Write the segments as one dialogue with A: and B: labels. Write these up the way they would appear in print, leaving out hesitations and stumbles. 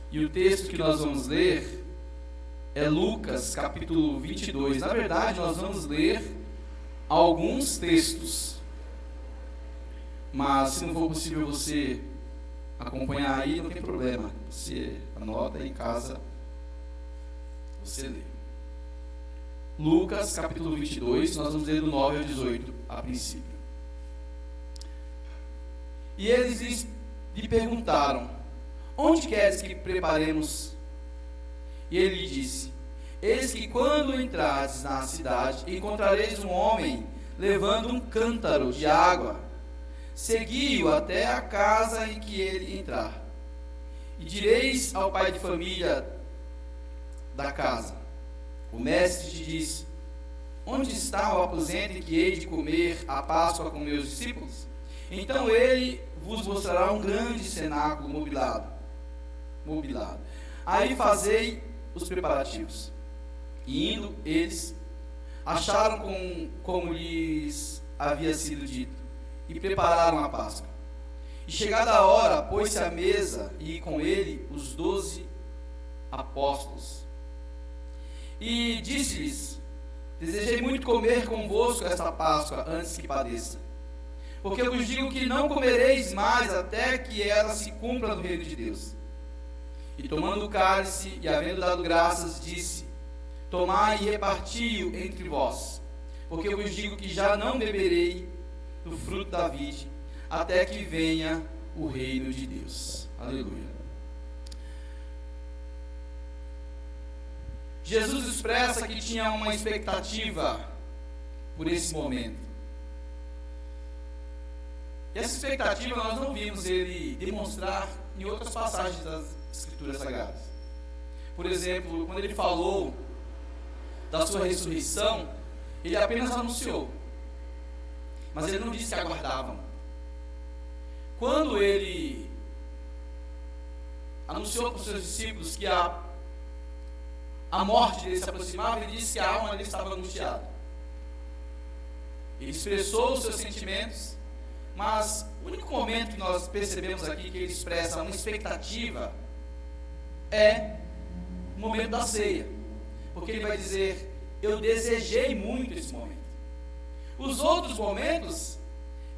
A: E o texto que nós vamos ler é Lucas, capítulo 22. Na verdade, nós vamos ler alguns textos. Mas se não for possível você acompanhar aí, não tem problema. Você anota e em casa você lê. Lucas, capítulo 22, nós vamos ler do 9 ao 18, a princípio. E eles lhe perguntaram: onde queres que preparemos? E ele lhe disse: eis que quando entrares na cidade, encontrareis um homem levando um cântaro de água. Segui-o até a casa em que ele entrar. E direis ao pai de família da casa: o mestre te diz: onde está o aposento em que hei de comer a Páscoa com meus discípulos? Então ele vos mostrará um grande cenáculo mobilado. Aí fazei os preparativos. E indo eles, acharam como lhes havia sido dito, e prepararam a Páscoa. E chegada a hora, pôs-se à mesa, e com ele os 12 apóstolos. E disse-lhes: desejei muito comer convosco esta Páscoa antes que padeça. Porque eu vos digo que não comereis mais até que ela se cumpra no reino de Deus. E tomando o cálice, e havendo dado graças, disse: tomai e reparti-o entre vós. Porque eu vos digo que já não beberei do fruto da vide, até que venha o reino de Deus. Aleluia. Jesus expressa que tinha uma expectativa por esse momento. E essa expectativa nós não vimos ele demonstrar em outras passagens das Escrituras Sagradas. Por exemplo, quando ele falou da sua ressurreição, ele apenas anunciou. Mas ele não disse que aguardavam. Quando ele anunciou para os seus discípulos que a morte dele se aproximava, ele disse que a alma dele estava angustiada. Ele expressou os seus sentimentos, mas o único momento que nós percebemos aqui que ele expressa uma expectativa é o momento da ceia. Porque ele vai dizer: eu desejei muito esse momento. Os outros momentos,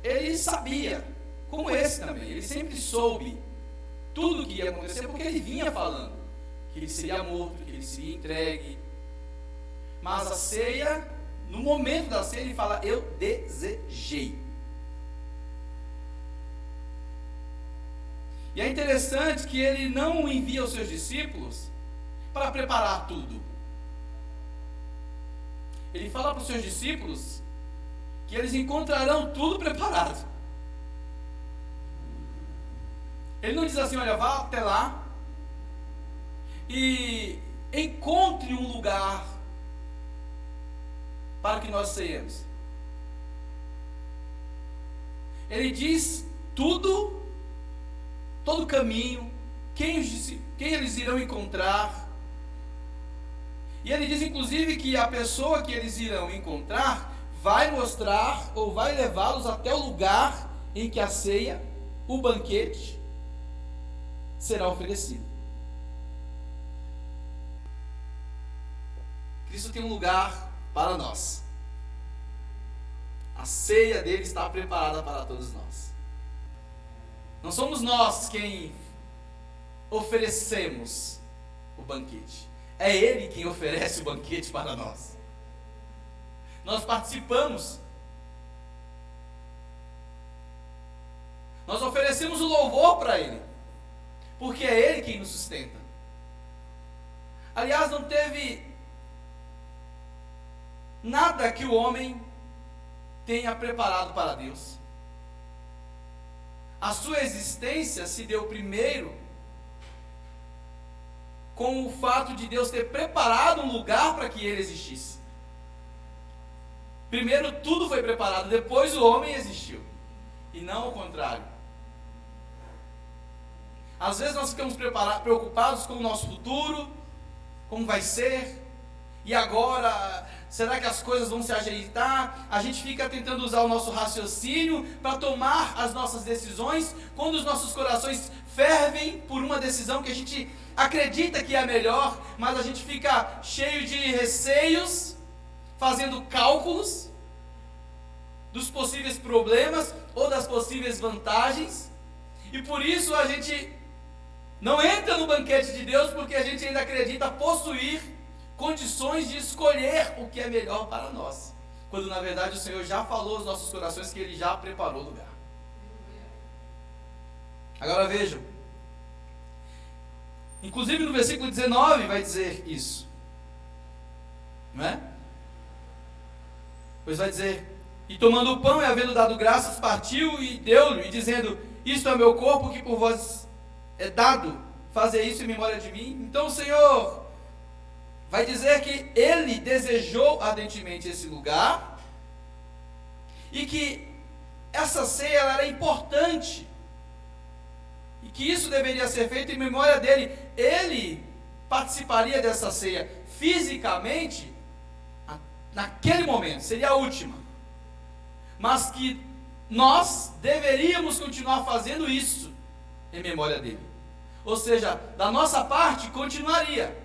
A: ele sabia, como esse também. Ele sempre soube tudo o que ia acontecer, porque ele vinha falando que ele seria morto, que ele seria entregue. Mas a ceia, no momento da ceia, ele fala: eu desejei. E é interessante que ele não envia os seus discípulos para preparar tudo. Ele fala para os seus discípulos que eles encontrarão tudo preparado. Ele não diz assim: olha, vá até lá e encontre um lugar para que nós ceiemos. Ele diz tudo, todo o caminho, quem eles irão encontrar. E ele diz inclusive que a pessoa que eles irão encontrar vai mostrar ou vai levá-los até o lugar em que a ceia, o banquete, será oferecido. Cristo tem um lugar para nós. A ceia dele está preparada para todos nós. Não somos nós quem oferecemos o banquete. É ele quem oferece o banquete para nós. Nós participamos. Nós oferecemos o louvor para ele, porque é ele quem nos sustenta. Aliás, não teve nada que o homem tenha preparado para Deus. A sua existência se deu primeiro com o fato de Deus ter preparado um lugar para que ele existisse. Primeiro tudo foi preparado, depois o homem existiu. E não o contrário. Às vezes nós ficamos preocupados com o nosso futuro, como vai ser, e agora, será que as coisas vão se ajeitar? A gente fica tentando usar o nosso raciocínio para tomar as nossas decisões, quando os nossos corações fervem por uma decisão que a gente acredita que é melhor, mas a gente fica cheio de receios, fazendo cálculos dos possíveis problemas ou das possíveis vantagens, e por isso a gente não entra no banquete de Deus, porque a gente ainda acredita possuir condições de escolher o que é melhor para nós, quando na verdade o Senhor já falou aos nossos corações que Ele já preparou o lugar. Agora vejam, inclusive no versículo 19 vai dizer isso, não é? Pois vai dizer: e tomando o pão e havendo dado graças, partiu e deu-lhe, e dizendo: isto é meu corpo que por vós é dado, fazer isso em memória de mim. Então o Senhor vai dizer que Ele desejou ardentemente esse lugar, e que essa ceia ela era importante, e que isso deveria ser feito em memória dele. Ele participaria dessa ceia fisicamente naquele momento, seria a última, mas que nós deveríamos continuar fazendo isso em memória dele. Ou seja, da nossa parte continuaria.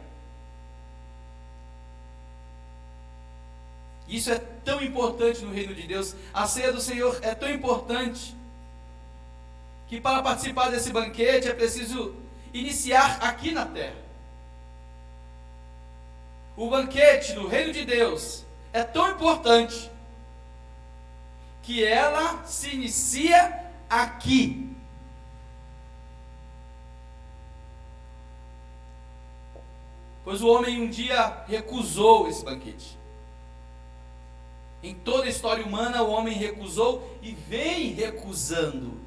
A: Isso é tão importante no reino de Deus. A ceia do Senhor é tão importante que para participar desse banquete é preciso iniciar aqui na terra. O banquete do reino de Deus é tão importante que ela se inicia aqui. Pois o homem um dia recusou esse banquete. Em toda a história humana, o homem recusou e vem recusando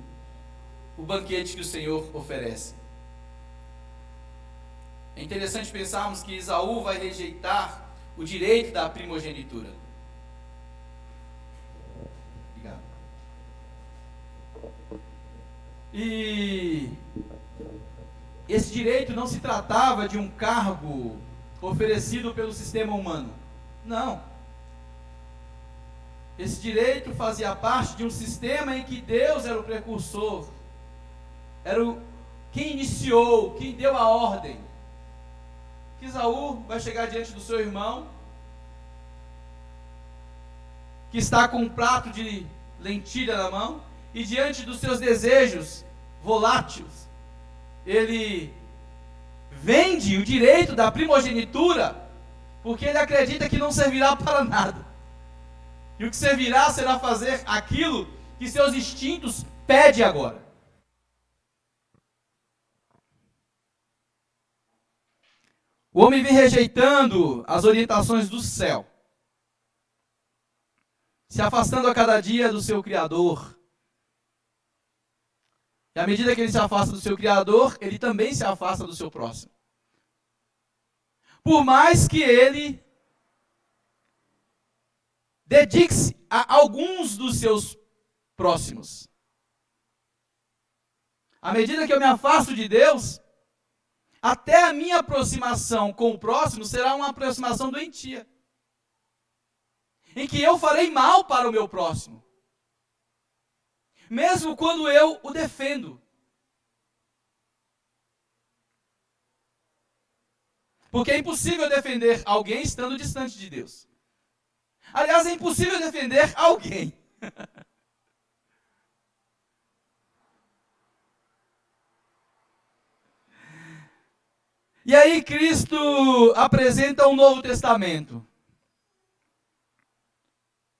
A: o banquete que o Senhor oferece. É interessante pensarmos que Esaú vai rejeitar o direito da primogenitura. Obrigado. E esse direito não se tratava de um cargo oferecido pelo sistema humano. Não. Esse direito fazia parte de um sistema em que Deus era o precursor, era quem iniciou, quem deu a ordem. Que Esaú vai chegar diante do seu irmão, que está com um prato de lentilha na mão, e diante dos seus desejos voláteis, ele vende o direito da primogenitura, porque ele acredita que não servirá para nada. E o que servirá será fazer aquilo que seus instintos pedem agora. O homem vem rejeitando as orientações do céu, se afastando a cada dia do seu Criador. E à medida que ele se afasta do seu Criador, ele também se afasta do seu próximo. Por mais que ele dedique-se a alguns dos seus próximos. À medida que eu me afasto de Deus, até a minha aproximação com o próximo será uma aproximação doentia, em que eu farei mal para o meu próximo, mesmo quando eu o defendo. Porque é impossível defender alguém estando distante de Deus. Aliás, é impossível defender alguém. E aí Cristo apresenta um Novo Testamento.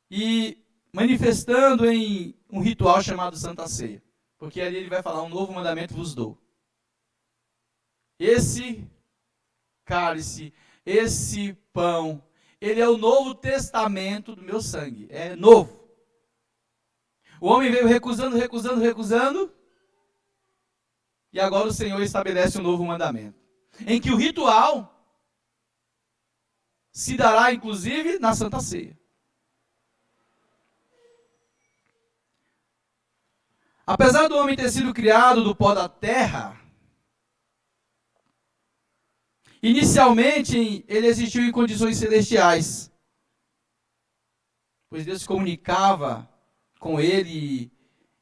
A: E manifestando em um ritual chamado Santa Ceia. Porque ali ele vai falar: um novo mandamento vos dou. Esse cálice, esse pão, ele é o Novo Testamento do meu sangue. É novo. O homem veio recusando. E agora o Senhor estabelece um novo mandamento. Em que o ritual se dará, inclusive, na Santa Ceia. Apesar do homem ter sido criado do pó da terra, inicialmente ele existiu em condições celestiais, pois Deus se comunicava com ele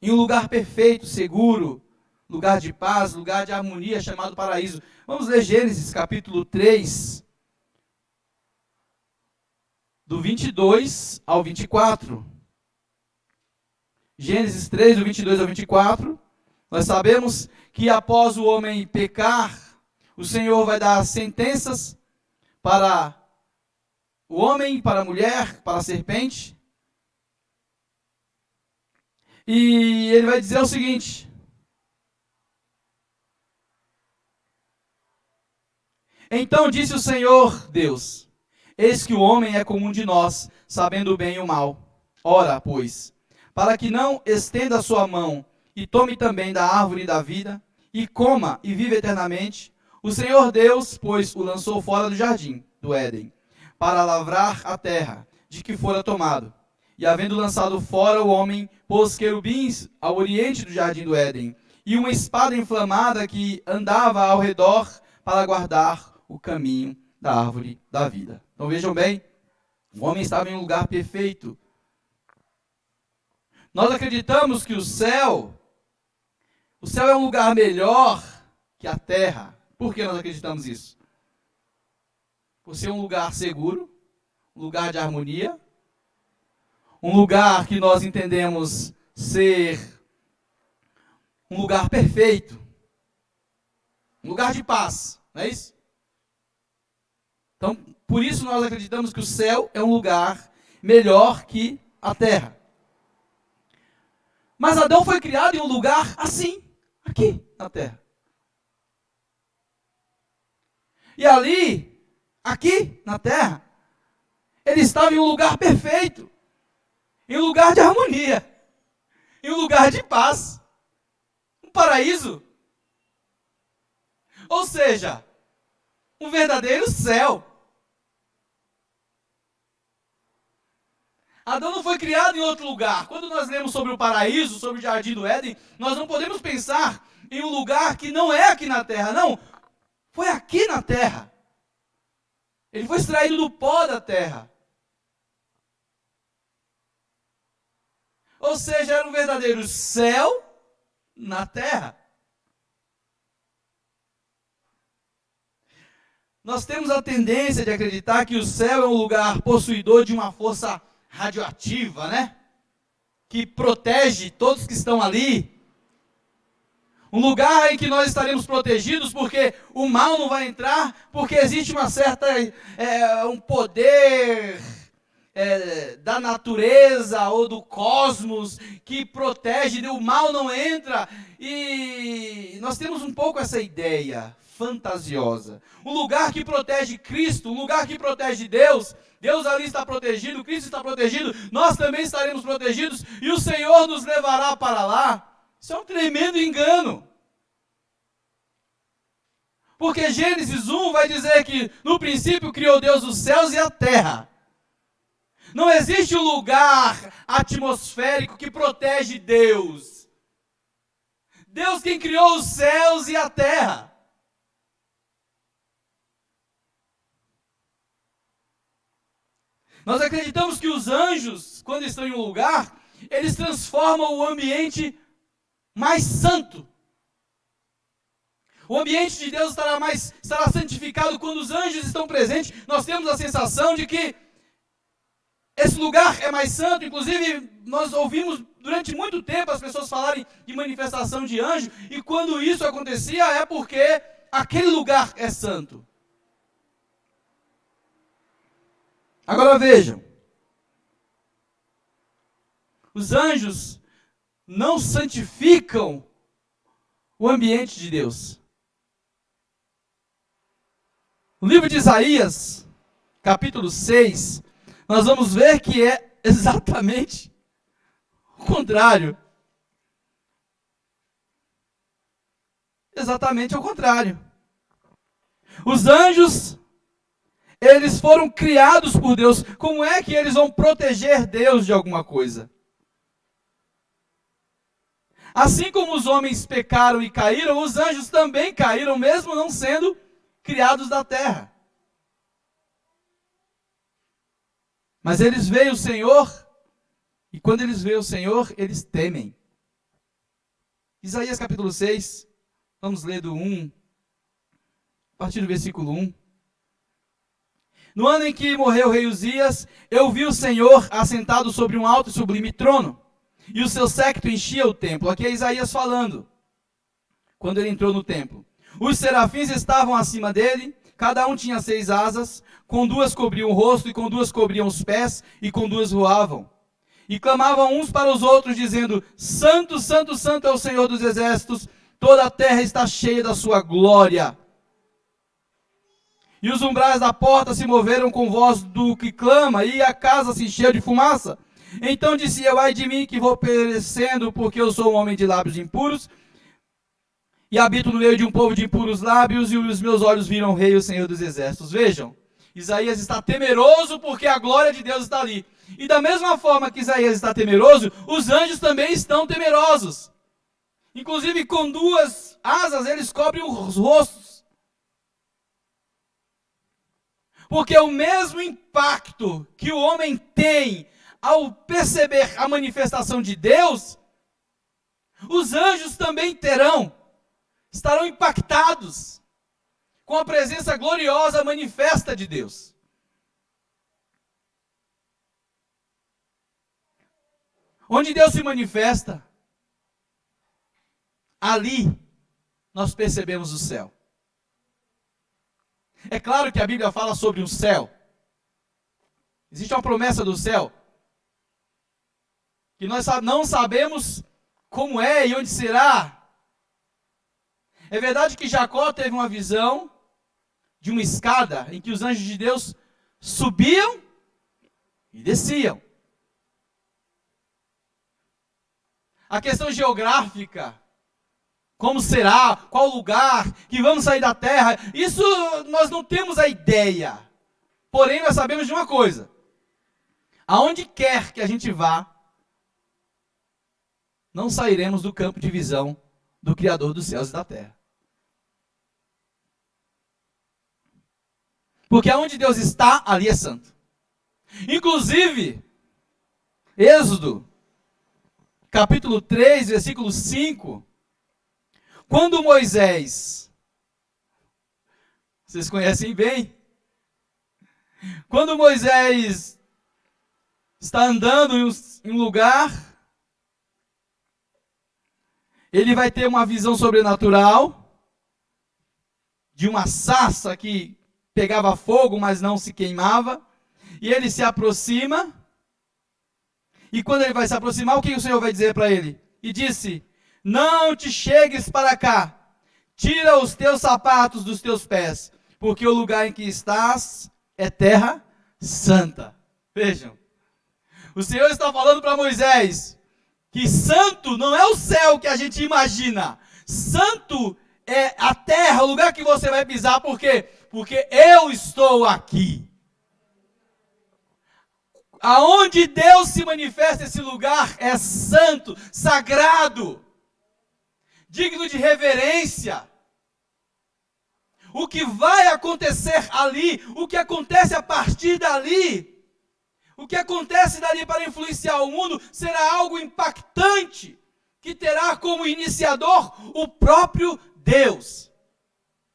A: em um lugar perfeito, seguro, lugar de paz, lugar de harmonia, chamado paraíso. Vamos ler Gênesis capítulo 3, do 22 ao 24. Gênesis 3, do 22 ao 24. Nós sabemos que após o homem pecar, o Senhor vai dar sentenças para o homem, para a mulher, para a serpente. E ele vai dizer o seguinte: então disse o Senhor Deus: eis que o homem é como um de nós, sabendo o bem e o mal. Ora, pois, para que não estenda a sua mão e tome também da árvore da vida, e coma e viva eternamente, o Senhor Deus, pois, o lançou fora do jardim do Éden, para lavrar a terra, de que fora tomado. E havendo lançado fora o homem, pôs querubins ao oriente do jardim do Éden, e uma espada inflamada que andava ao redor para guardar o caminho da árvore da vida. Então vejam bem, o homem estava em um lugar perfeito. Nós acreditamos que o céu é um lugar melhor que a terra. Por que nós acreditamos isso? Por ser um lugar seguro, um lugar de harmonia, um lugar que nós entendemos ser um lugar perfeito, um lugar de paz, não é isso? Então, por isso nós acreditamos que o céu é um lugar melhor que a terra. Mas Adão foi criado em um lugar assim, aqui na terra. E ali, aqui na terra, ele estava em um lugar perfeito, em um lugar de harmonia, em um lugar de paz, um paraíso. Ou seja, um verdadeiro céu. Adão não foi criado em outro lugar. Quando nós lemos sobre o paraíso, sobre o jardim do Éden, nós não podemos pensar em um lugar que não é aqui na terra, não. Foi aqui na terra. Ele foi extraído do pó da terra. Ou seja, era um verdadeiro céu na terra. Nós temos a tendência de acreditar que o céu é um lugar possuidor de uma força radioativa, né? Que protege todos que estão ali. Um lugar em que nós estaremos protegidos porque o mal não vai entrar, porque existe uma certa, um poder da natureza ou do cosmos que protege, o mal não entra. E nós temos um pouco essa ideia fantasiosa. Um lugar que protege Cristo, um lugar que protege Deus. Deus ali está protegido, Cristo está protegido, nós também estaremos protegidos e o Senhor nos levará para lá. Isso é um tremendo engano. Porque Gênesis 1 vai dizer que no princípio criou Deus os céus e a terra. Não existe um lugar atmosférico que protege Deus. Deus quem criou os céus e a terra. Nós acreditamos que os anjos, quando estão em um lugar, eles transformam o ambiente mais santo. O ambiente de Deus estará santificado quando os anjos estão presentes. Nós temos a sensação de que esse lugar é mais santo. Inclusive, nós ouvimos durante muito tempo as pessoas falarem de manifestação de anjo. E quando isso acontecia é porque aquele lugar é santo. Agora vejam, os anjos não santificam o ambiente de Deus. No livro de Isaías, capítulo 6, nós vamos ver que é exatamente o contrário. Exatamente ao contrário. Os anjos, eles foram criados por Deus. Como é que eles vão proteger Deus de alguma coisa? Assim como os homens pecaram e caíram, os anjos também caíram, mesmo não sendo criados da terra. Mas eles veem o Senhor, e quando eles veem o Senhor, eles temem. Isaías capítulo 6, vamos ler do 1, a partir do versículo 1. No ano em que morreu o rei Uzias, eu vi o Senhor assentado sobre um alto e sublime trono, e o seu séquito enchia o templo. Aqui é Isaías falando, quando ele entrou no templo. Os serafins estavam acima dele, cada um tinha 6 asas, com 2 cobriam o rosto, e com 2 cobriam os pés, e com 2 voavam. E clamavam uns para os outros, dizendo: Santo, Santo, Santo é o Senhor dos exércitos, toda a terra está cheia da sua glória. E os umbrais da porta se moveram com voz do que clama, e a casa se encheu de fumaça. Então disse eu: ai de mim, que vou perecendo, porque eu sou um homem de lábios impuros, e habito no meio de um povo de impuros lábios, e os meus olhos viram o Rei, o Senhor dos exércitos. Vejam, Isaías está temeroso porque a glória de Deus está ali. E da mesma forma que Isaías está temeroso, os anjos também estão temerosos. Inclusive com 2 asas eles cobrem os rostos. Porque o mesmo impacto que o homem tem ao perceber a manifestação de Deus, os anjos também terão, estarão impactados com a presença gloriosa manifesta de Deus. Onde Deus se manifesta, ali nós percebemos o céu. É claro que a Bíblia fala sobre um céu. Existe uma promessa do céu, que nós não sabemos como é e onde será. É verdade que Jacó teve uma visão de uma escada em que os anjos de Deus subiam e desciam. A questão geográfica, como será, qual lugar, que vamos sair da terra, isso nós não temos a ideia. Porém, nós sabemos de uma coisa: aonde quer que a gente vá, não sairemos do campo de visão do Criador dos céus e da terra. Porque aonde Deus está, ali é santo. Inclusive, Êxodo, capítulo 3, versículo 5, quando Moisés, vocês conhecem bem, quando Moisés está andando em um lugar, ele vai ter uma visão sobrenatural de uma sarça que pegava fogo, mas não se queimava, e ele se aproxima, e quando ele vai se aproximar, o que o Senhor vai dizer para ele? E disse: não te chegues para cá, tira os teus sapatos dos teus pés, porque o lugar em que estás é terra santa. Vejam, o Senhor está falando para Moisés que santo não é o céu que a gente imagina. Santo é a terra, o lugar que você vai pisar. Por quê? Porque eu estou aqui. Aonde Deus se manifesta, esse lugar é santo, sagrado, digno de reverência. O que vai acontecer ali, o que acontece a partir dali, o que acontece dali para influenciar o mundo, será algo impactante, que terá como iniciador o próprio Deus.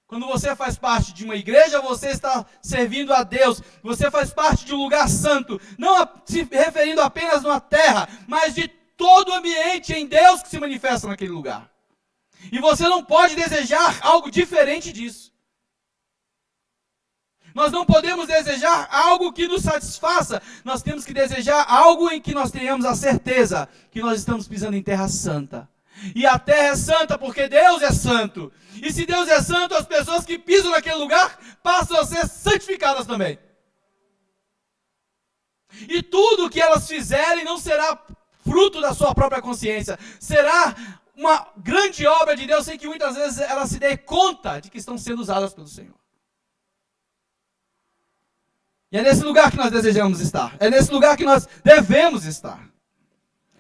A: Quando você faz parte de uma igreja, você está servindo a Deus. Você faz parte de um lugar santo, não se referindo apenas na terra, mas de todo o ambiente em Deus que se manifesta naquele lugar. E você não pode desejar algo diferente disso. Nós não podemos desejar algo que nos satisfaça. Nós temos que desejar algo em que nós tenhamos a certeza que nós estamos pisando em terra santa. E a terra é santa porque Deus é santo. E se Deus é santo, as pessoas que pisam naquele lugar passam a ser santificadas também. E tudo que elas fizerem não será fruto da sua própria consciência. Será uma grande obra de Deus, sem que muitas vezes elas se dê conta de que estão sendo usadas pelo Senhor. E é nesse lugar que nós desejamos estar. É nesse lugar que nós devemos estar.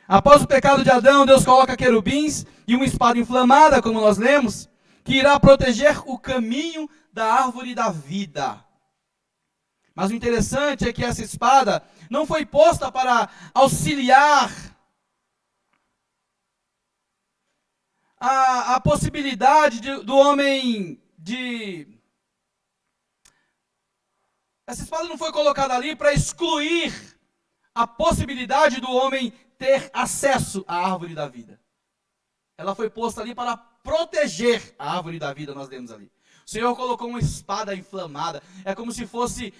A: Após o pecado de Adão, Deus coloca querubins e uma espada inflamada, como nós lemos, que irá proteger o caminho da árvore da vida. Mas o interessante é que essa espada não foi posta para auxiliar a possibilidade do homem Essa espada não foi colocada ali para excluir a possibilidade do homem ter acesso à árvore da vida. Ela foi posta ali para proteger a árvore da vida, nós lemos ali. O Senhor colocou uma espada inflamada, é como se fosse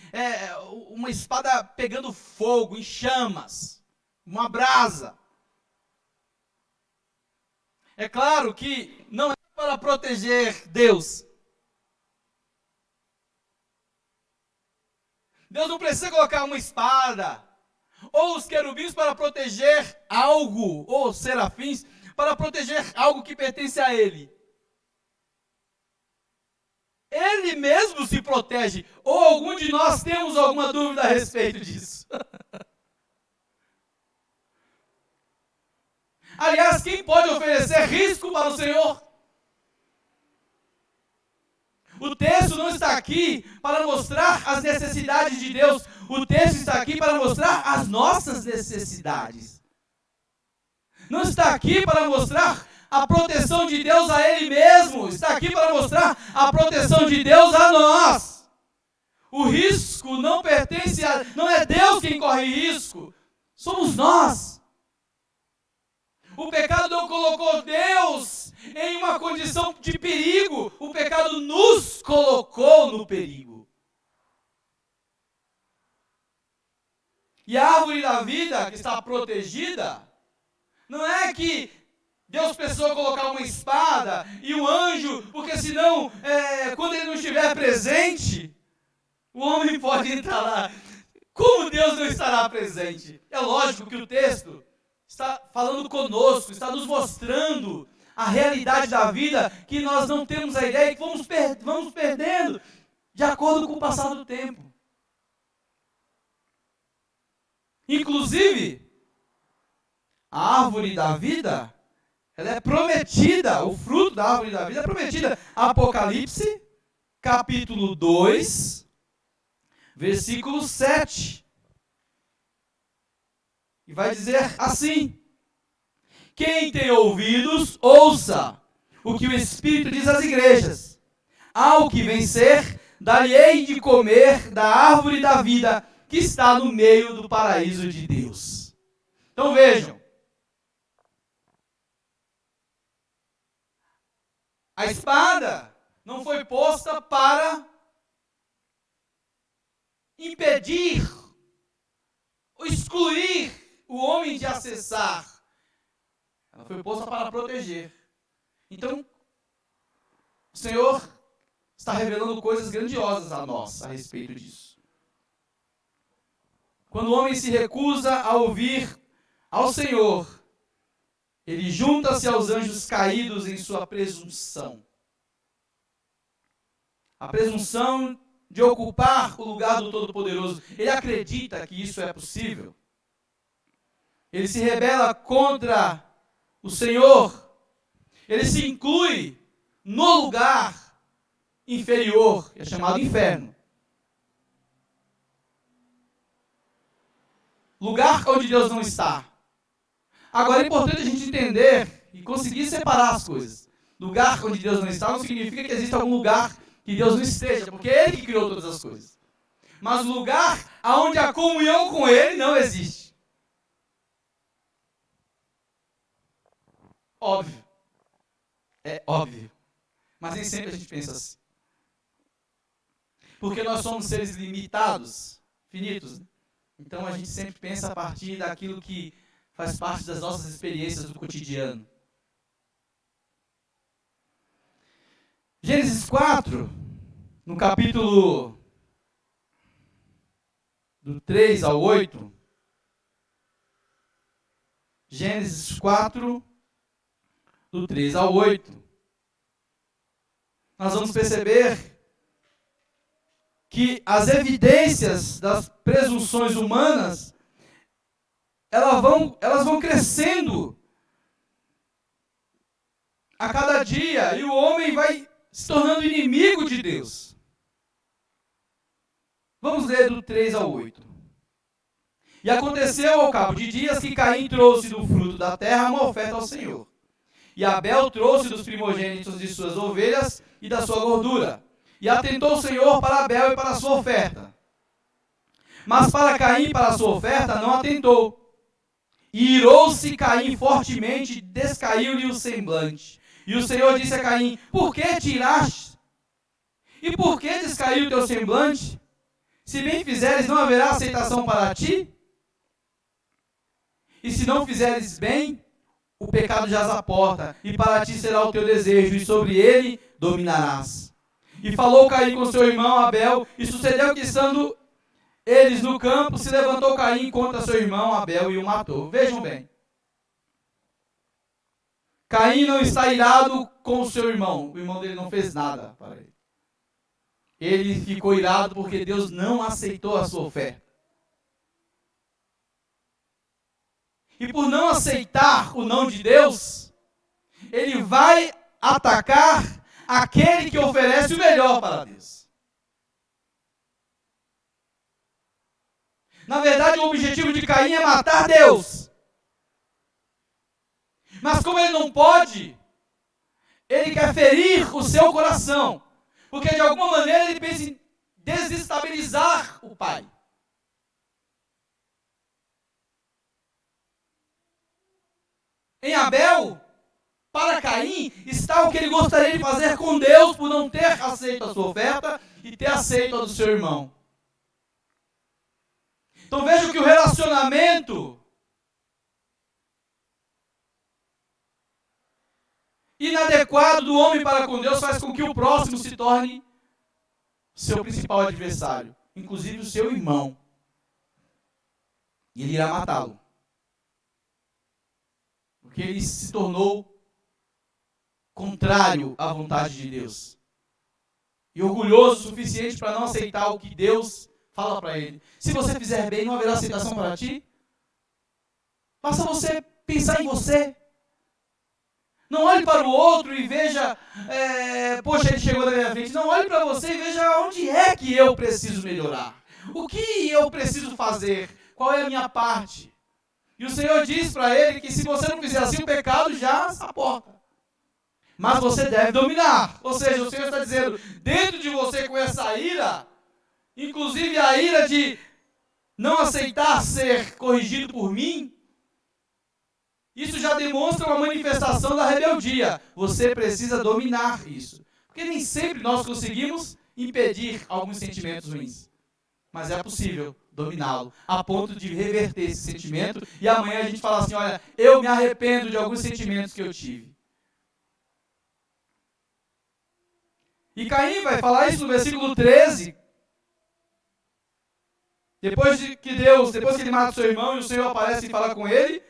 A: uma espada pegando fogo, em chamas, uma brasa. É claro que não é para proteger Deus. Deus não precisa colocar uma espada, ou os querubins para proteger algo, ou serafins, para proteger algo que pertence a Ele. Ele mesmo se protege, ou algum de nós temos alguma dúvida a respeito disso? Aliás, quem pode oferecer risco para o Senhor? O texto não está aqui para mostrar as necessidades de Deus. O texto está aqui para mostrar as nossas necessidades. Não está aqui para mostrar a proteção de Deus a Ele mesmo. Está aqui para mostrar a proteção de Deus a nós. O risco não pertence a... Não é Deus quem corre risco. Somos nós. O pecado não colocou Deus em uma condição de perigo. O pecado nos colocou no perigo. E a árvore da vida que está protegida, não é que Deus precisou colocar uma espada e um anjo, porque senão, quando ele não estiver presente, o homem pode entrar lá. Como Deus não estará presente? É lógico que o texto está falando conosco, está nos mostrando a realidade da vida, que nós não temos a ideia, que vamos perdendo de acordo com o passar do tempo. Inclusive, a árvore da vida, ela é prometida, o fruto da árvore da vida é prometida. Apocalipse, capítulo 2, versículo 7. E vai dizer assim: quem tem ouvidos, ouça o que o Espírito diz às igrejas. Ao que vencer, dar-lhe-ei de comer da árvore da vida que está no meio do paraíso de Deus. Então vejam, a espada não foi posta para impedir ou excluir o homem de acessar. Ela foi posta para proteger. Então, o Senhor está revelando coisas grandiosas a nós a respeito disso. Quando o homem se recusa a ouvir ao Senhor, ele junta-se aos anjos caídos em sua presunção. A presunção de ocupar o lugar do Todo-Poderoso. Ele acredita que isso é possível. Ele se rebela contra o Senhor. Ele se inclui no lugar inferior, é chamado inferno. Lugar onde Deus não está. Agora é importante a gente entender e conseguir separar as coisas. Lugar onde Deus não está não significa que existe algum lugar que Deus não esteja, porque é Ele que criou todas as coisas. Mas lugar onde a comunhão com Ele não existe. Óbvio. É óbvio. Mas nem sempre a gente pensa assim. Porque nós somos seres limitados, finitos, né? Então a gente sempre pensa a partir daquilo que faz parte das nossas experiências do cotidiano. Gênesis 4, no capítulo do 3 ao 8. Gênesis 4, do 3 ao 8. Nós vamos perceber que as evidências das presunções humanas, elas vão crescendo a cada dia, e o homem vai se tornando inimigo de Deus. Vamos ler do 3 ao 8. E aconteceu ao cabo de dias que Caim trouxe do fruto da terra uma oferta ao Senhor. E Abel trouxe dos primogênitos de suas ovelhas e da sua gordura. E atentou o Senhor para Abel e para a sua oferta. Mas para Caim e para a sua oferta não atentou. E irou-se Caim fortemente, descaiu-lhe o semblante. E o Senhor disse a Caim: por que tiraste? E por que descaiu o teu semblante? Se bem fizeres, não haverá aceitação para ti? E se não fizeres bem, o pecado jaz à porta, e para ti será o teu desejo, e sobre ele dominarás. E falou Caim com seu irmão Abel, e sucedeu que, estando eles no campo, se levantou Caim contra seu irmão Abel e o matou. Vejam bem. Caim não está irado com o seu irmão. O irmão dele não fez nada para ele. Ele ficou irado porque Deus não aceitou a sua oferta. E por não aceitar o não de Deus, ele vai atacar aquele que oferece o melhor para Deus. Na verdade, o objetivo de Caim é matar Deus. Mas como ele não pode, ele quer ferir o seu coração. Porque de alguma maneira ele pensa em desestabilizar o pai. Em Abel, para Caim, está o que ele gostaria de fazer com Deus por não ter aceito a sua oferta e ter aceito a do seu irmão. Então veja que o relacionamento inadequado do homem para com Deus faz com que o próximo se torne seu principal adversário, inclusive o seu irmão. E ele irá matá-lo. Porque ele se tornou contrário à vontade de Deus. E orgulhoso o suficiente para não aceitar o que Deus fala para ele. Se você fizer bem, não haverá aceitação para ti. Basta você pensar em você. Não olhe para o outro e veja, poxa, ele chegou na minha frente. Não, olhe para você e veja onde é que eu preciso melhorar. O que eu preciso fazer? Qual é a minha parte? E o Senhor diz para ele que se você não fizer assim, o pecado já está à porta. Mas você deve dominar. Ou seja, o Senhor está dizendo, dentro de você com essa ira, inclusive a ira de não aceitar ser corrigido por mim, isso já demonstra uma manifestação da rebeldia. Você precisa dominar isso. Porque nem sempre nós conseguimos impedir alguns sentimentos ruins. Mas é possível dominá-lo, a ponto de reverter esse sentimento. E amanhã a gente fala assim, olha, eu me arrependo de alguns sentimentos que eu tive. E Caim vai falar isso no versículo 13. Depois que ele mata o seu irmão e o Senhor aparece e fala com ele,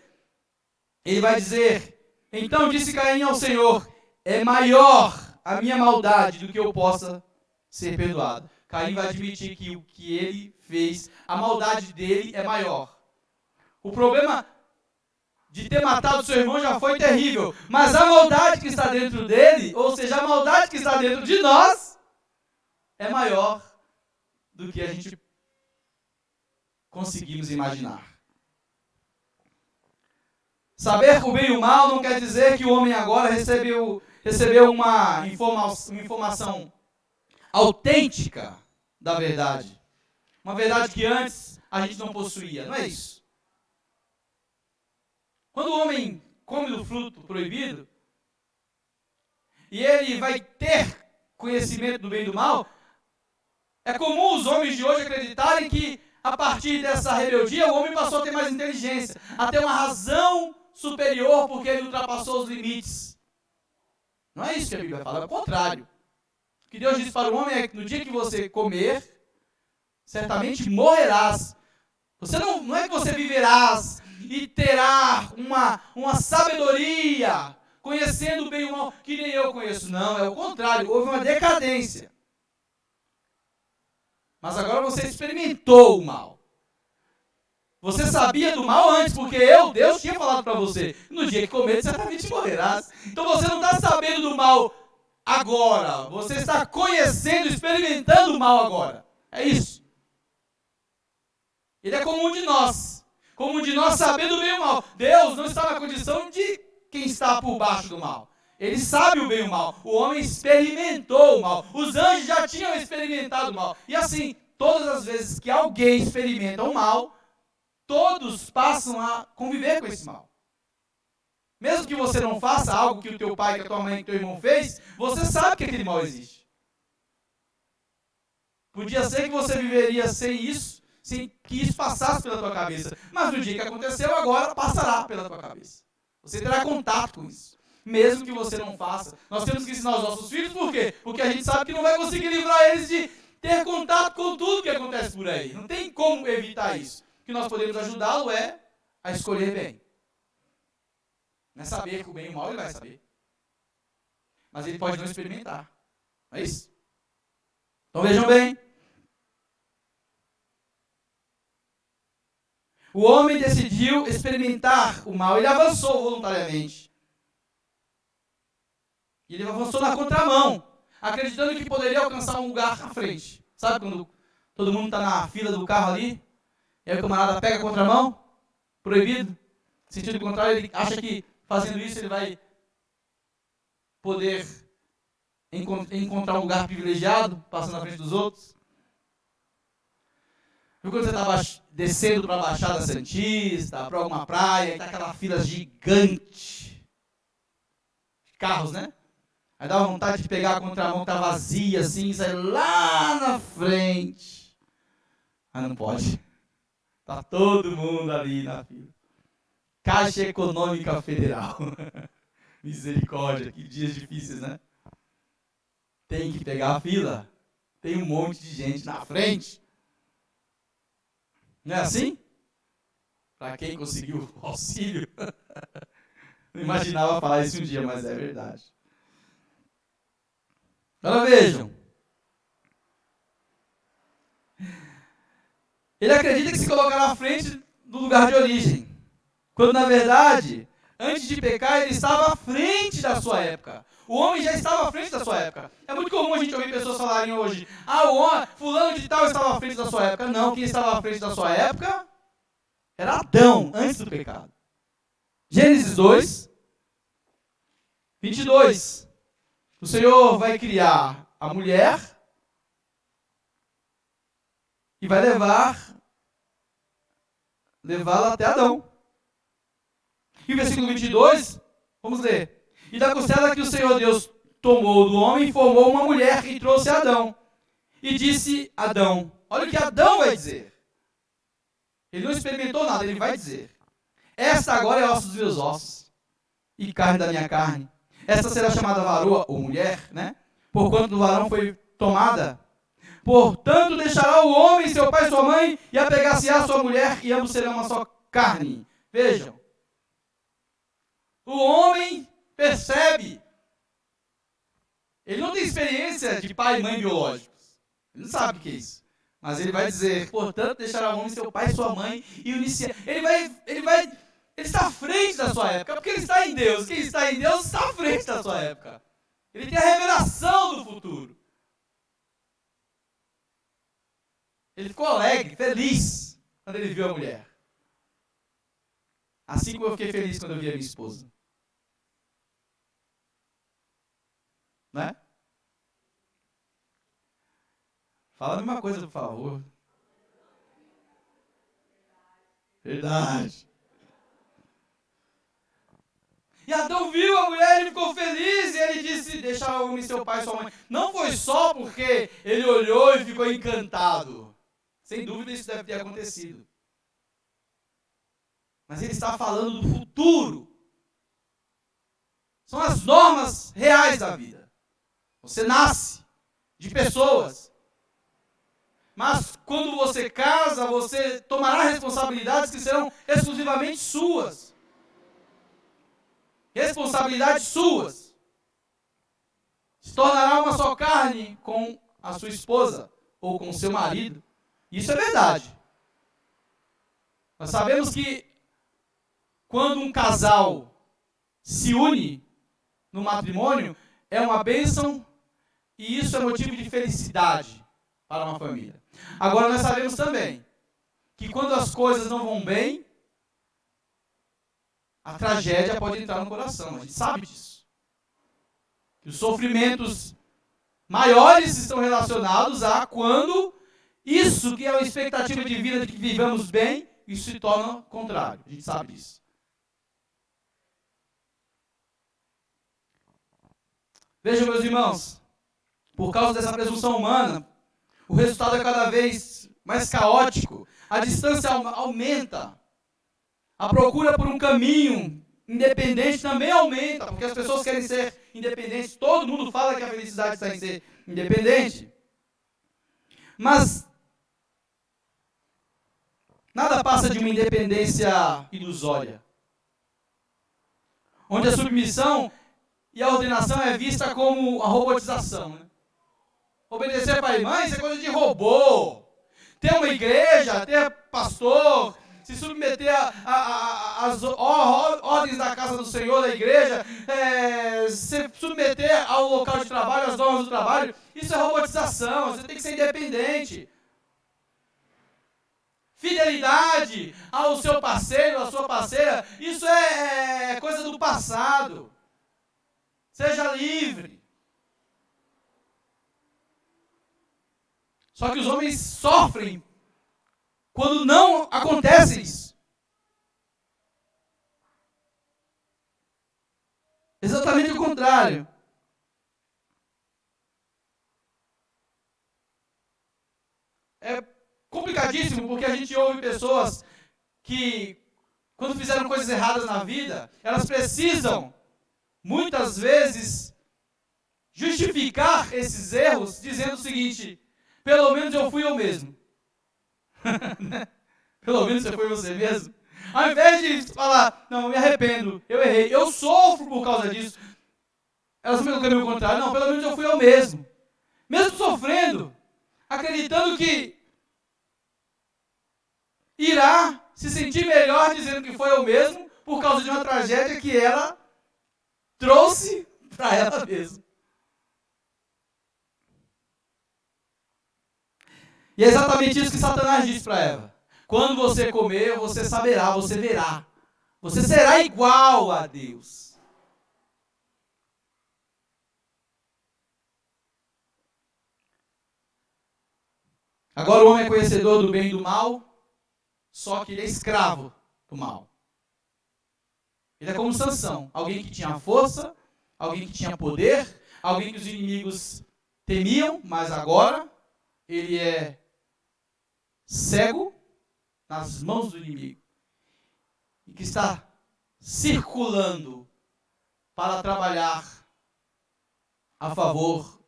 A: ele vai dizer, então disse Caim ao Senhor, é maior a minha maldade do que eu possa ser perdoado. Caim vai admitir que o que ele fez, a maldade dele é maior. O problema de ter matado seu irmão já foi terrível, mas a maldade que está dentro dele, ou seja, a maldade que está dentro de nós, é maior do que a gente conseguimos imaginar. Saber o bem e o mal não quer dizer que o homem agora recebeu uma informação autêntica da verdade. Uma verdade que antes a gente não possuía. Não é isso. Quando o homem come do fruto proibido, e ele vai ter conhecimento do bem e do mal, é comum os homens de hoje acreditarem que, a partir dessa rebeldia, o homem passou a ter mais inteligência, a ter uma razão superior porque ele ultrapassou os limites. Não é isso que a Bíblia fala, é o contrário. O que Deus diz para o homem é que no dia que você comer, certamente morrerás. Não é que você viverás e terá uma sabedoria, conhecendo o bem e o mal, que nem eu conheço. Não, é o contrário, houve uma decadência. Mas agora você experimentou o mal. Você sabia do mal antes, porque Deus tinha falado para você. No dia que comer, certamente morrerás. Então você não está sabendo do mal agora. Você está conhecendo, experimentando o mal agora. É isso. Ele é como um de nós. Como um de nós sabendo o bem e o mal. Deus não está na condição de quem está por baixo do mal. Ele sabe o bem e o mal. O homem experimentou o mal. Os anjos já tinham experimentado o mal. E assim, todas as vezes que alguém experimenta o mal, todos passam a conviver com esse mal. Mesmo que você não faça algo que o teu pai, que a tua mãe, que o teu irmão fez, você sabe que aquele mal existe. Podia ser que você viveria sem isso, sem que isso passasse pela tua cabeça. Mas no dia que aconteceu, agora passará pela tua cabeça. Você terá contato com isso. Mesmo que você não faça. Nós temos que ensinar os nossos filhos, por quê? Porque a gente sabe que não vai conseguir livrar eles de ter contato com tudo que acontece por aí. Não tem como evitar isso. O que nós podemos ajudá-lo é a escolher bem. Não é saber que o bem e o mal ele vai saber. Mas ele pode não experimentar. Não é isso? Então vejam bem. O homem decidiu experimentar o mal. Ele avançou voluntariamente. Ele avançou na contramão, acreditando que poderia alcançar um lugar à frente. Sabe quando todo mundo está na fila do carro ali, e aí o camarada pega a contramão, proibido, sentido contrário, ele acha que fazendo isso ele vai poder encontrar um lugar privilegiado, passando na frente dos outros. Viu quando você está descendo para a Baixada Santista, para alguma praia, e está aquela fila gigante de carros, né? Aí dá vontade de pegar a contramão que tá vazia assim e sair lá na frente. Mas não pode. Tá todo mundo ali na fila. Caixa Econômica Federal. Misericórdia, que dias difíceis, né? Tem que pegar a fila. Tem um monte de gente na frente. Não é assim? Para quem conseguiu o auxílio. Não imaginava falar isso um dia, mas é verdade. Agora vejam. Ele acredita que se colocará à frente do lugar de origem. Quando, na verdade, antes de pecar, ele estava à frente da sua época. O homem já estava à frente da sua época. É muito comum a gente ouvir pessoas falarem hoje, o homem, fulano de tal estava à frente da sua época. Não, quem estava à frente da sua época era Adão, antes do pecado. Gênesis 2, 22. O Senhor vai criar a mulher e vai levá-la até Adão. E o versículo 22, vamos ler. E da costela que o Senhor Deus tomou do homem, formou uma mulher e trouxe a Adão. E disse Adão, olha o que Adão vai dizer. Ele não experimentou nada, ele vai dizer. Esta agora é osso dos meus ossos e carne da minha carne. Esta será chamada varoa, ou mulher, né? Porquanto do varão foi tomada. Portanto, deixará o homem, seu pai e sua mãe, e apegar-se-á a sua mulher, e ambos serão uma só carne. Vejam. O homem percebe. Ele não tem experiência de pai e mãe biológicos. Ele não sabe o que é isso. Mas ele vai dizer, portanto, deixará o homem, seu pai e sua mãe, e unir-se. Ele está à frente da sua época, porque ele está em Deus. Quem está em Deus está à frente da sua época. Ele tem a revelação do futuro. Ele ficou alegre, feliz, quando ele viu a mulher. Assim como eu fiquei feliz quando eu vi a minha esposa. Né? Fala a mesma coisa, por favor. Verdade. E Adão viu a mulher e ficou feliz, e ele disse, deixar o homem seu pai e sua mãe. Não foi só porque ele olhou e ficou encantado. Sem dúvida isso deve ter acontecido. Mas ele está falando do futuro. São as normas reais da vida. Você nasce de pessoas. Mas quando você casa, você tomará responsabilidades que serão exclusivamente suas. Responsabilidades suas. Se tornará uma só carne com a sua esposa ou com o seu marido. Isso é verdade. Nós sabemos que quando um casal se une no matrimônio, é uma bênção e isso é motivo de felicidade para uma família. Agora nós sabemos também que quando as coisas não vão bem, a tragédia pode entrar no coração. A gente sabe disso. Que os sofrimentos maiores estão relacionados a quando isso que é uma expectativa divina de que vivamos bem, isso se torna contrário. A gente sabe disso. Vejam, meus irmãos, por causa dessa presunção humana, o resultado é cada vez mais caótico, a distância aumenta, a procura por um caminho independente também aumenta, porque as pessoas querem ser independentes, todo mundo fala que a felicidade está em ser independente, mas nada passa de uma independência ilusória, onde a submissão e a ordenação é vista como a robotização, né? Obedecer pai e mãe, isso é coisa de robô. Ter uma igreja, ter pastor, se submeter às ordens da casa do Senhor, da igreja, se submeter ao local de trabalho, às normas do trabalho, isso é robotização, você tem que ser independente. Fidelidade ao seu parceiro, à sua parceira, isso é coisa do passado. Seja livre. Só que os homens sofrem quando não acontece isso. Exatamente o contrário. É complicadíssimo porque a gente ouve pessoas que, quando fizeram coisas erradas na vida, elas precisam, muitas vezes, justificar esses erros dizendo o seguinte: pelo menos eu fui eu mesmo. Pelo menos você foi você mesmo. Ao invés de falar, não, eu me arrependo, eu errei, eu sofro por causa disso, elas vão pelo caminho contrário. Não, pelo menos eu fui eu mesmo. Mesmo sofrendo, acreditando que irá se sentir melhor dizendo que foi eu mesmo por causa de uma tragédia que ela trouxe para ela mesma. E é exatamente isso que Satanás disse para Eva. Quando você comer, você saberá, você verá. Você será igual a Deus. Agora o homem é conhecedor do bem e do mal, só que ele é escravo do mal. Ele é como Sansão, alguém que tinha força, alguém que tinha poder, alguém que os inimigos temiam, mas agora ele é cego nas mãos do inimigo e que está circulando para trabalhar a favor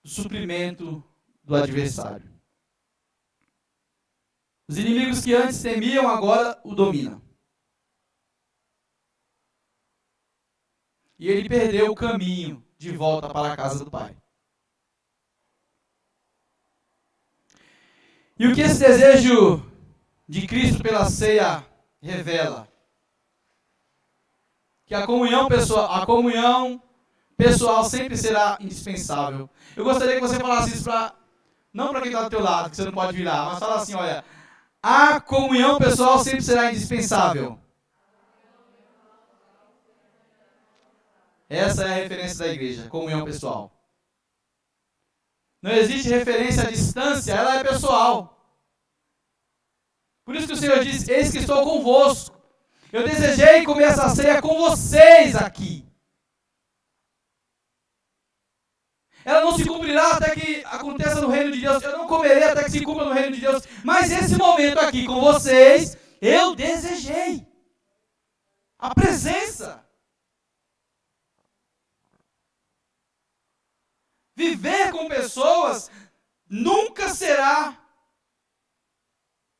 A: do suprimento do adversário. Os inimigos que antes temiam, agora o dominam. E ele perdeu o caminho de volta para a casa do Pai. E o que esse desejo de Cristo pela ceia revela? Que a comunhão pessoal sempre será indispensável. Eu gostaria que você falasse isso não para quem está do teu lado, que você não pode virar, mas fala assim, olha, a comunhão pessoal sempre será indispensável. Essa é a referência da igreja, comunhão pessoal. Não existe referência à distância, ela é pessoal. Por isso que o Senhor diz, eis que estou convosco. Eu desejei comer essa ceia com vocês aqui. Ela não se cumprirá até que aconteça no reino de Deus. Eu não comerei até que se cumpra no reino de Deus. Mas esse momento aqui com vocês, eu desejei. A presença. Viver com pessoas nunca será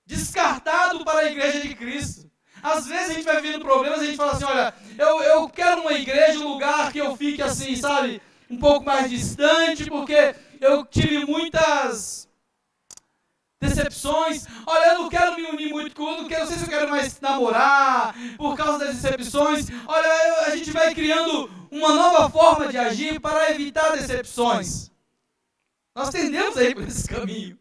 A: descartado para a igreja de Cristo. Às vezes a gente vai vivendo problemas e a gente fala assim, olha, eu quero uma igreja, um lugar que eu fique assim, sabe, um pouco mais distante, porque eu tive muitas decepções. Olha, eu não quero me unir muito com outro, não sei se eu quero mais namorar, por causa das decepções. Olha, a gente vai criando uma nova forma de agir para evitar decepções. Nós tendemos a ir por esse caminho.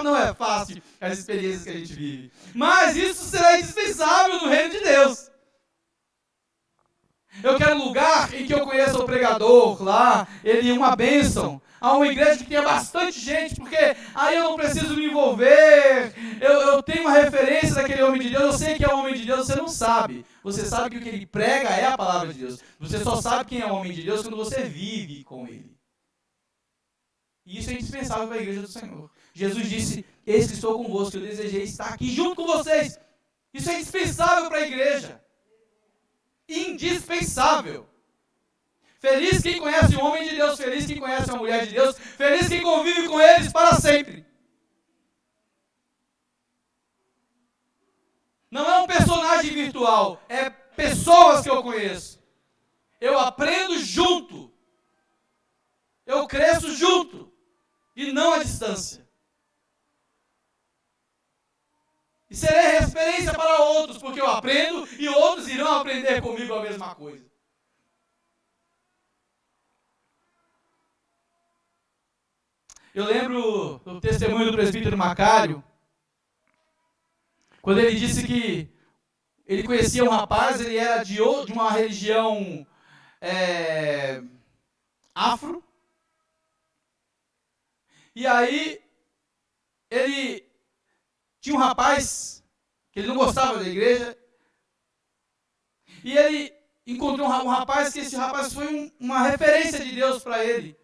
A: Não é fácil as experiências que a gente vive. Mas isso será indispensável no reino de Deus. Eu quero um lugar em que eu conheça o pregador lá, ele é uma bênção. Há uma igreja que tenha bastante gente, porque aí eu não preciso me envolver. Eu tenho uma referência daquele homem de Deus, eu sei que é um homem de Deus, você não sabe. Você sabe que o que ele prega é a palavra de Deus. Você só sabe quem é um homem de Deus quando você vive com ele. E isso é indispensável para a igreja do Senhor. Jesus disse, eis que estou convosco, eu desejei estar aqui junto com vocês. Isso é indispensável para a igreja. Indispensável. Feliz quem conhece um homem de Deus, feliz quem conhece uma mulher de Deus, feliz quem convive com eles para sempre. Não é um personagem virtual, é pessoas que eu conheço. Eu aprendo junto. Eu cresço junto e não à distância. E serei referência para outros, porque eu aprendo e outros irão aprender comigo a mesma coisa. Eu lembro do testemunho do presbítero Macário, quando ele disse que ele conhecia um rapaz, ele era de uma religião afro, e aí ele tinha um rapaz que ele não gostava da igreja, e ele encontrou um rapaz que esse rapaz foi uma referência de Deus para ele.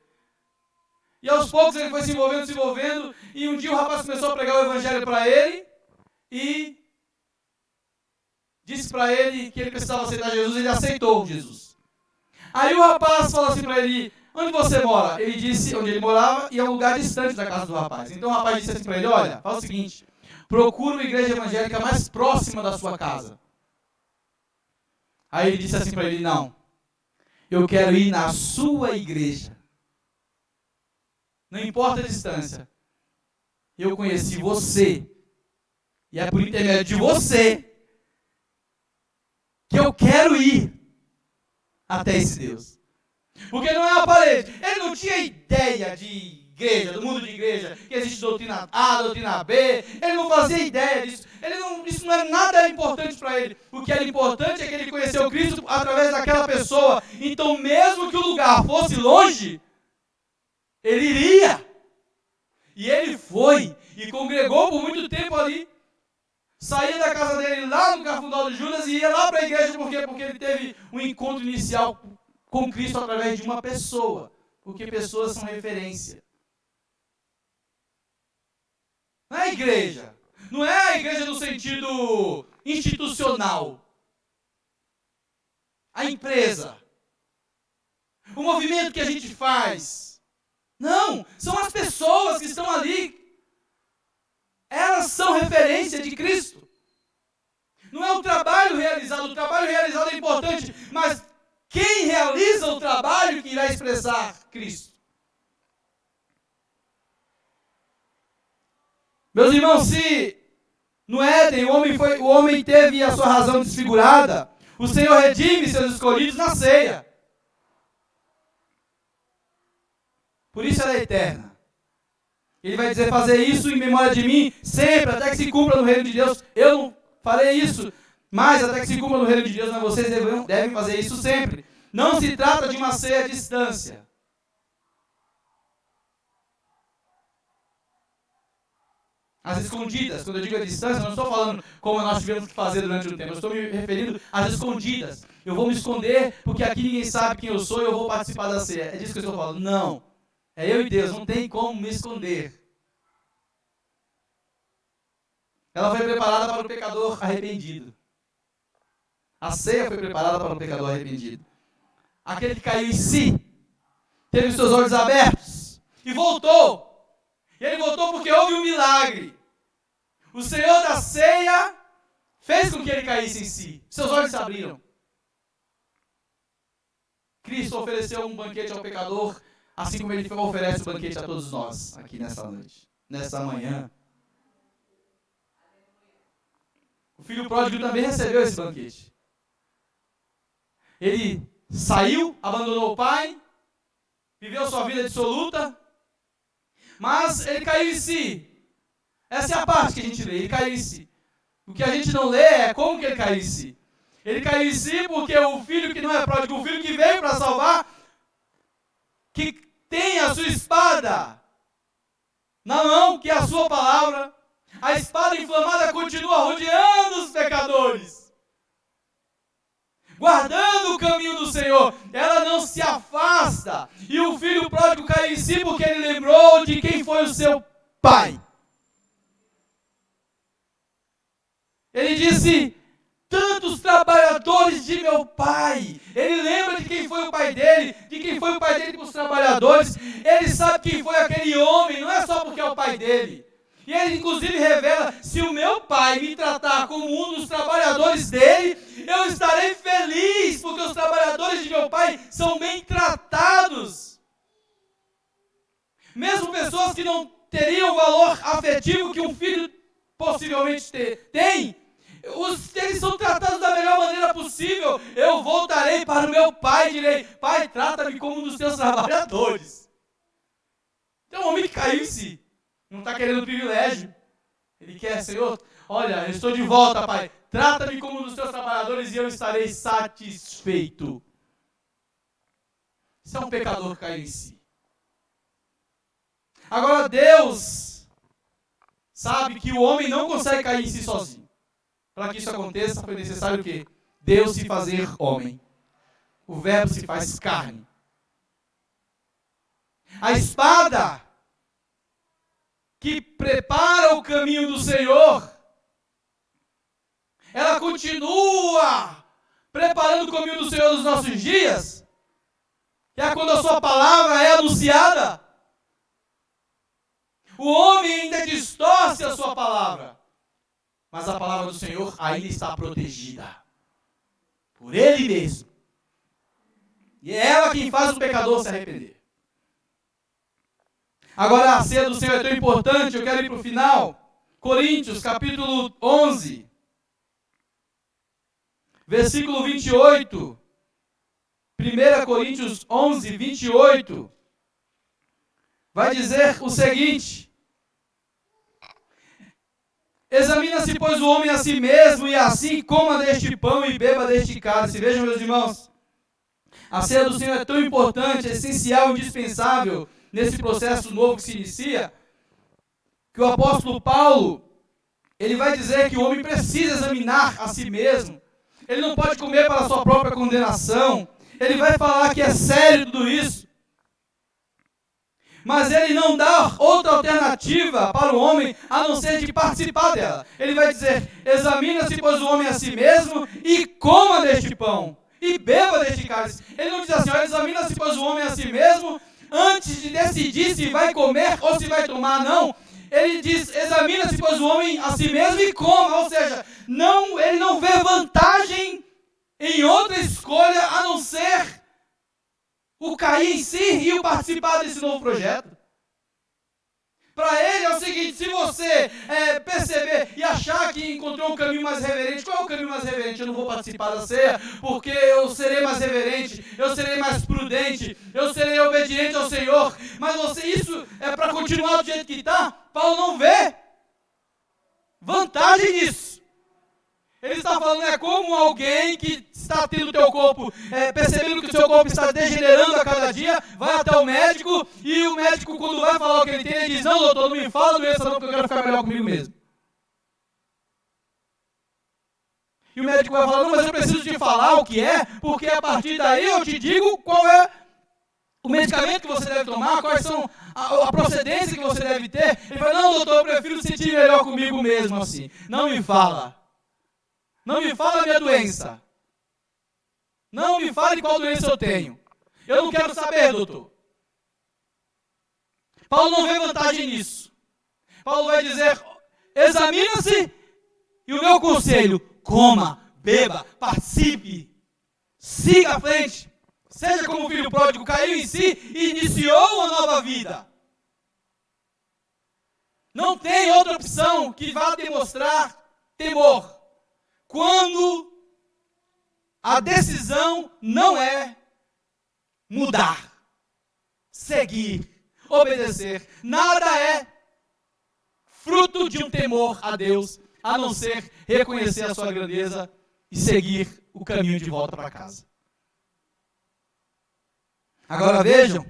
A: E aos poucos ele foi se envolvendo, e um dia o rapaz começou a pregar o evangelho para ele, e disse para ele que ele precisava aceitar Jesus, e ele aceitou Jesus. Aí o rapaz falou assim para ele, onde você mora? Ele disse onde ele morava, e é um lugar distante da casa do rapaz. Então o rapaz disse assim para ele, olha, faz o seguinte, procura uma igreja evangélica mais próxima da sua casa. Aí ele disse assim para ele, não, eu quero ir na sua igreja. Não importa a distância. Eu conheci você. E é por intermédio de você que eu quero ir até esse Deus. Porque não é uma parede. Ele não tinha ideia de igreja, do mundo de igreja, que existe doutrina A, doutrina B. Ele não fazia ideia disso. Isso não é nada importante para ele. O que era importante é que ele conheceu Cristo através daquela pessoa. Então, mesmo que o lugar fosse longe, ele iria. E ele foi e congregou por muito tempo ali. Saía da casa dele lá no Cafundó de Judas e ia lá para a igreja. Por quê? Porque ele teve um encontro inicial com Cristo através de uma pessoa. Porque pessoas são referência. Não é a igreja. Não é a igreja no sentido institucional. A empresa. O movimento que a gente faz. Não, são as pessoas que estão ali. Elas são referência de Cristo. Não é o trabalho realizado é importante, mas quem realiza o trabalho que irá expressar Cristo. Meus irmãos, se no Éden o homem teve a sua razão desfigurada, o Senhor redime seus escolhidos na ceia. Por isso ela é eterna. Ele vai dizer, fazer isso em memória de mim, sempre, até que se cumpra no reino de Deus. Eu não farei isso, mas até que se cumpra no reino de Deus, mas vocês devem fazer isso sempre. Não se trata de uma ceia à distância. Às escondidas, quando eu digo a distância, eu não estou falando como nós tivemos que fazer durante o tempo, eu estou me referindo às escondidas. Eu vou me esconder, porque aqui ninguém sabe quem eu sou e eu vou participar da ceia. É disso que eu estou falando. Não. É eu e Deus, não tem como me esconder. Ela foi preparada para o pecador arrependido. A ceia foi preparada para o pecador arrependido. Aquele que caiu em si, teve os seus olhos abertos e voltou. E ele voltou porque houve um milagre. O Senhor da ceia fez com que ele caísse em si. Seus olhos se abriram. Cristo ofereceu um banquete ao pecador, assim como ele oferece o banquete a todos nós, aqui nessa noite, nessa manhã. O filho pródigo também recebeu esse banquete. Ele saiu, abandonou o pai, viveu sua vida dissoluta, mas ele caiu em si. Essa é a parte que a gente lê, ele caiu em si. O que a gente não lê é como que ele caiu em si. Ele caiu em si porque o filho que não é pródigo, o filho que veio para salvar, que tem a sua espada na mão, que é a sua palavra, a espada inflamada continua rodeando os pecadores, guardando o caminho do Senhor, ela não se afasta. E o filho pródigo caiu em si porque ele lembrou de quem foi o seu pai. Ele disse: tantos trabalhadores de meu pai. Ele lembra de quem foi o pai dele, de quem foi o pai dele com os trabalhadores. Ele sabe quem foi aquele homem, não é só porque é o pai dele. E ele inclusive revela: se o meu pai me tratar como um dos trabalhadores dele, eu estarei feliz, porque os trabalhadores de meu pai são bem tratados. Mesmo pessoas que não teriam o valor afetivo que um filho possivelmente tem, eles são tratados da melhor maneira possível. Eu voltarei para o meu pai e direi: pai, trata-me como um dos teus trabalhadores. Então, um homem que caiu em si, não está querendo privilégio. Ele quer: Senhor, olha, eu estou de volta, pai, trata-me como um dos teus trabalhadores e eu estarei satisfeito. Isso é um pecador que caiu em si. Agora, Deus sabe que o homem não consegue cair em si sozinho. Para que isso aconteça, foi necessário o quê? Deus se fazer homem. O verbo se faz carne. A espada que prepara o caminho do Senhor, ela continua preparando o caminho do Senhor nos nossos dias, que é quando a sua palavra é anunciada. O homem ainda distorce a sua palavra, mas a palavra do Senhor ainda está protegida por Ele mesmo. E é ela quem faz o pecador se arrepender. Agora, a ceia do Senhor é tão importante, eu quero ir para o final. Coríntios, capítulo 11, versículo 28. 1 Coríntios 11, 28. Vai dizer o seguinte: examina-se, pois, o homem a si mesmo, e assim coma deste pão e beba deste cálice. Vejam, meus irmãos, a ceia do Senhor é tão importante, essencial, indispensável nesse processo novo que se inicia, que o apóstolo Paulo, ele vai dizer que o homem precisa examinar a si mesmo. Ele não pode comer para a sua própria condenação. Ele vai falar que é sério tudo isso. Mas ele não dá outra alternativa para o homem a não ser de participar dela. Ele vai dizer: examina-se, pois, o homem a si mesmo e coma deste pão e beba deste cálice. Ele não diz assim: examina-se, pois, o homem a si mesmo antes de decidir se vai comer ou se vai tomar. Não. Ele diz: examina-se, pois, o homem a si mesmo e coma. Ou seja, ele não vê vantagem em outra escolha a não ser o cair em si e o participar desse novo projeto. Para ele é o seguinte: se você perceber e achar que encontrou um caminho mais reverente, qual é o caminho mais reverente? Eu não vou participar da ceia, porque eu serei mais reverente, eu serei mais prudente, eu serei obediente ao Senhor. Mas isso é para continuar do jeito que está? Paulo não vê vantagem nisso. Ele está falando, é como alguém que está tendo o teu corpo, percebendo que o seu corpo está degenerando a cada dia, vai até o médico, e o médico, quando vai falar o que ele tem, ele diz: não, doutor, não me fala doença não, porque eu quero ficar melhor comigo mesmo. E o médico vai falar: não, mas eu preciso te falar o que é, porque a partir daí eu te digo qual é o medicamento que você deve tomar, quais são a procedência que você deve ter. Ele fala: não, doutor, eu prefiro sentir melhor comigo mesmo assim. Não me fala. Não me fala a minha doença. Não me fale qual doença eu tenho. Eu não quero saber, doutor. Paulo não vê vantagem nisso. Paulo vai dizer: examina-se e o meu conselho: coma, beba, participe, siga à frente. Seja como o filho pródigo, caiu em si e iniciou uma nova vida. Não tem outra opção que vá demonstrar temor. Quando a decisão não é mudar, seguir, obedecer. Nada é
B: fruto de um temor a Deus, a não ser reconhecer a sua grandeza e seguir o caminho de volta para casa. Agora vejam,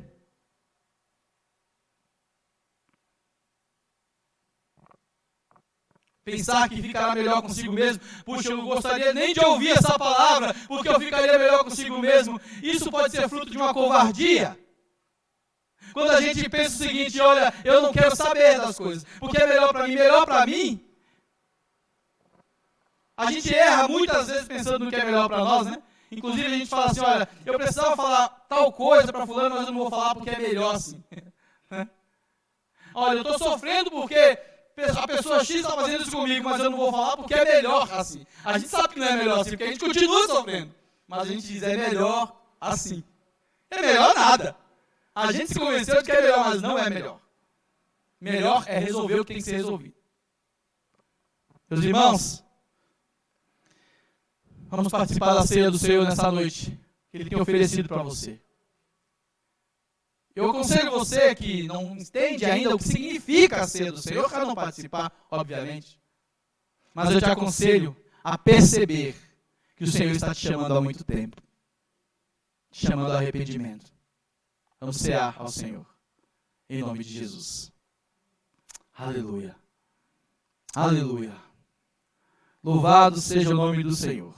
B: pensar que ficará melhor consigo mesmo. Puxa, eu não gostaria nem de ouvir essa palavra, porque eu ficaria melhor consigo mesmo. Isso pode ser fruto de uma covardia. Quando a gente pensa o seguinte, olha, eu não quero saber das coisas, porque é melhor para mim. A gente erra muitas vezes pensando no que é melhor para nós, né? Inclusive a gente fala assim, olha, eu precisava falar tal coisa para fulano, mas eu não vou falar porque é melhor assim. Olha, eu estou sofrendo porque a pessoa X está fazendo isso comigo, mas eu não vou falar porque é melhor assim. A gente sabe que não é melhor assim, porque a gente continua sofrendo. Mas a gente diz, é melhor assim. É melhor nada. A gente se convenceu de que é melhor, mas não é melhor. Melhor é resolver o que tem que ser resolvido. Meus irmãos, vamos participar da ceia do Senhor nessa noite, que Ele tem oferecido para você. Eu aconselho você que não entende ainda o que significa a ceia do Senhor, a não participar, obviamente. Mas eu te aconselho a perceber que o Senhor está te chamando há muito tempo. Te chamando ao arrependimento. Vamos cear ao Senhor. Em nome de Jesus. Aleluia. Aleluia. Louvado seja o nome do Senhor.